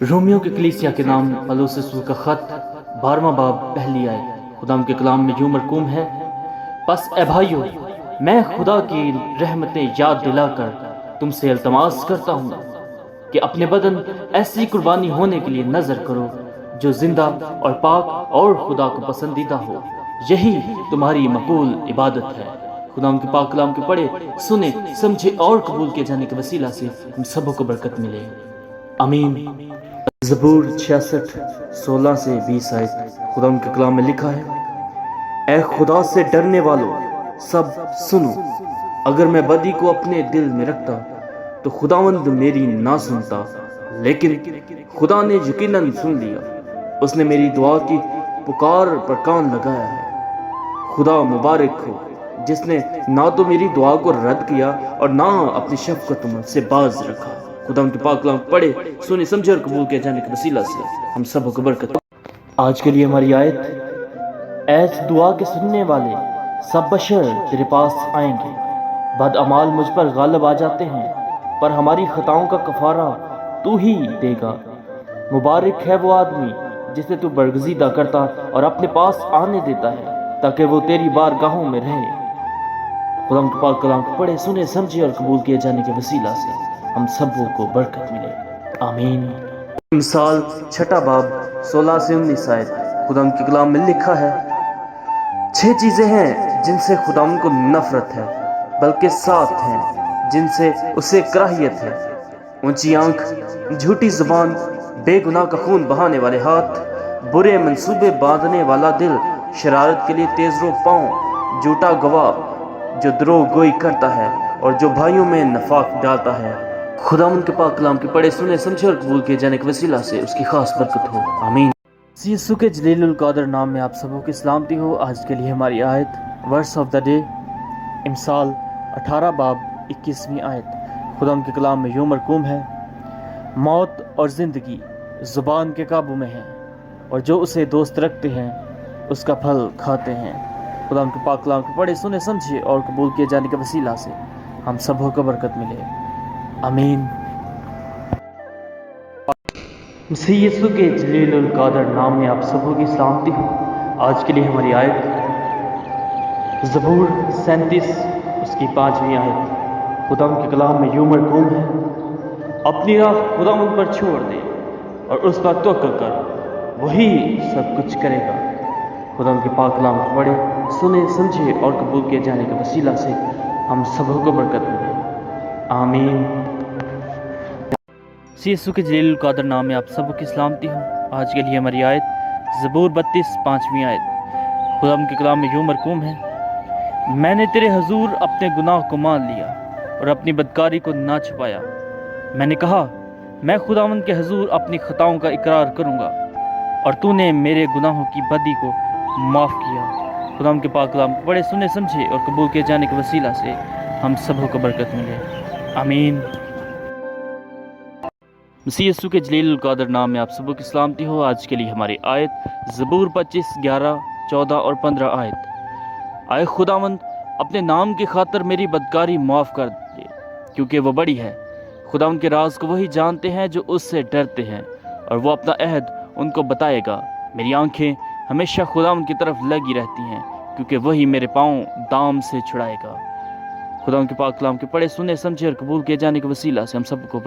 Romeo کے کلیسیا کے نام پلوس رسول کا خط 12واں باب پہلی آیت خدا کے کلام میں یوں مرقوم ہے، پس اے بھائیو، میں خدا کی رحمتیں یاد دلا کر تم سے التماس کرتا ہوں کہ اپنے بدن ایسی قربانی ہونے کے لیے نظر کرو جو زندہ اور پاک اور خدا کو پسندیدہ ہو، یہی تمہاری مقبول عبادت ہے۔ خدا کے پاک کلام کے پڑھے، سنے، سمجھے اور قبول کیے جانے کے وسیلہ سے ہم سبوں کو برکت ملے، آمین۔ زبور 66 16 سے 20 آیت خدا کے کلام میں لکھا ہے، اے خدا سے ڈرنے والو سب سنو، اگر میں بدی کو اپنے دل میں رکھتا تو خداوند میری نہ سنتا، لیکن خدا نے یقیناً سن لیا، اس نے میری دعا کی پکار پر کان لگایا ہے۔ خدا مبارک ہو جس نے نہ تو میری دعا کو رد کیا اور نہ اپنی شفقت مجھ سے باز رکھا۔ خدا کے پاک کلام پڑھے، سنے، سمجھے اور قبول کیے جانے کے وسیلہ سے ہم سب کو برکت۔ آج کے لیے ہماری آیت، اے دعا کے سننے والے، سب بشر تیرے پاس آئیں گے، بد اعمال مجھ پر غالب آ جاتے ہیں، پر ہماری خطاؤں کا کفارہ تو ہی دے گا۔ مبارک ہے وہ آدمی جسے تو برگزیدہ کرتا اور اپنے پاس آنے دیتا ہے تاکہ وہ تیری بارگاہوں میں رہے۔ خدا کے پاک کلام کو پڑھے، سنے، سمجھے اور قبول کیے جانے کے وسیلہ سے ہم سب کو برکت ملے، آمین۔ مثال 6 باب 16 سے 19 آیت خدا کے کلام میں لکھا ہے، 6 چیزیں ہیں جن سے خدا کو نفرت ہے، بلکہ 7 ہیں جن سے اسے کراہیت ہے، اونچی آنکھ، جھوٹی زبان، بے گناہ کا خون بہانے والے ہاتھ، برے منصوبے باندھنے والا دل، شرارت کے لیے تیز رو پاؤں، جھوٹا گواہ جو دروغ گوئی کرتا ہے اور جو بھائیوں میں نفاق ڈالتا ہے۔ خدا ان کے پاک کلام کے پڑھے، سنے، سمجھے اور قبول کیے جانے کے وسیلہ سے اس کی خاص برکت ہو، آمین۔ یسوع کے جلیل القدر نام میں آپ سبوں کی سلامتی ہو۔ آج کے لیے ہماری آیت، ورس آف دا ڈے، امثال 18 باب 21ویں آیت خدا کے کلام میں یوں مرقوم ہے، موت اور زندگی زبان کے قابو میں ہیں، اور جو اسے دوست رکھتے ہیں اس کا پھل کھاتے ہیں۔ خدا کے پاک کلام کو پڑھے، سنے، سمجھے اور قبول کیے جانے کے وسیلہ سے ہم سبوں کو برکت ملے، آمین۔ مسیح یسوع کے جلیل القدر نام میں آپ سبوں کی سلامتی ہو۔ آج کے لیے ہماری آیت، زبور 37 اس کی 5ویں آیت خدا کے کلام میں یوں مرقوم ہے، اپنی راہ خدا ان پر چھوڑ دے اور اس پر توکل کر، وہی سب کچھ کرے گا۔ خدا کے پاک کلام کو پڑھے، سنے، سمجھے اور قبول کیے جانے کے وسیلہ سے ہم سبوں کو برکت ملے، آمین۔ یسوع کے جلیل القدر نام میں آپ سب کی سلامتی ہو۔ آج کے لیے ہماری آیت، زبور 32 5ویں آیت خدا کے کلام میں یوں مرقوم ہے، میں نے تیرے حضور اپنے گناہ کو مان لیا اور اپنی بدکاری کو نہ چھپایا۔ میں نے کہا، میں خداوند کے حضور اپنی خطاؤں کا اقرار کروں گا، اور تو نے میرے گناہوں کی بدی کو معاف کیا۔ خدا کے پاک کلام کو پڑھے، سنے، سمجھے اور قبول کیے جانے کے وسیلہ سے ہم سب کو برکت ملے، آمین۔ مسیح یسوع کے جلیل القدر نام میں آپ سب کی سلامتی ہو۔ آج کے لیے ہماری آیت، زبور 25 11 14 اور 15 آیت، اے خداوند اپنے نام کی خاطر میری بدکاری معاف کر دے، کیونکہ وہ بڑی ہے۔ خداوند کے راز کو وہی جانتے ہیں جو اس سے ڈرتے ہیں، اور وہ اپنا عہد ان کو بتائے گا۔ میری آنکھیں ہمیشہ خداوند کی طرف لگی رہتی ہیں، کیونکہ وہی میرے پاؤں دام سے چھڑائے گا۔ خداوند کے پاک کلام کے پڑھے، سنے، سمجھے اور قبول کیے جانے کے وسیلہ سے ہم سب کو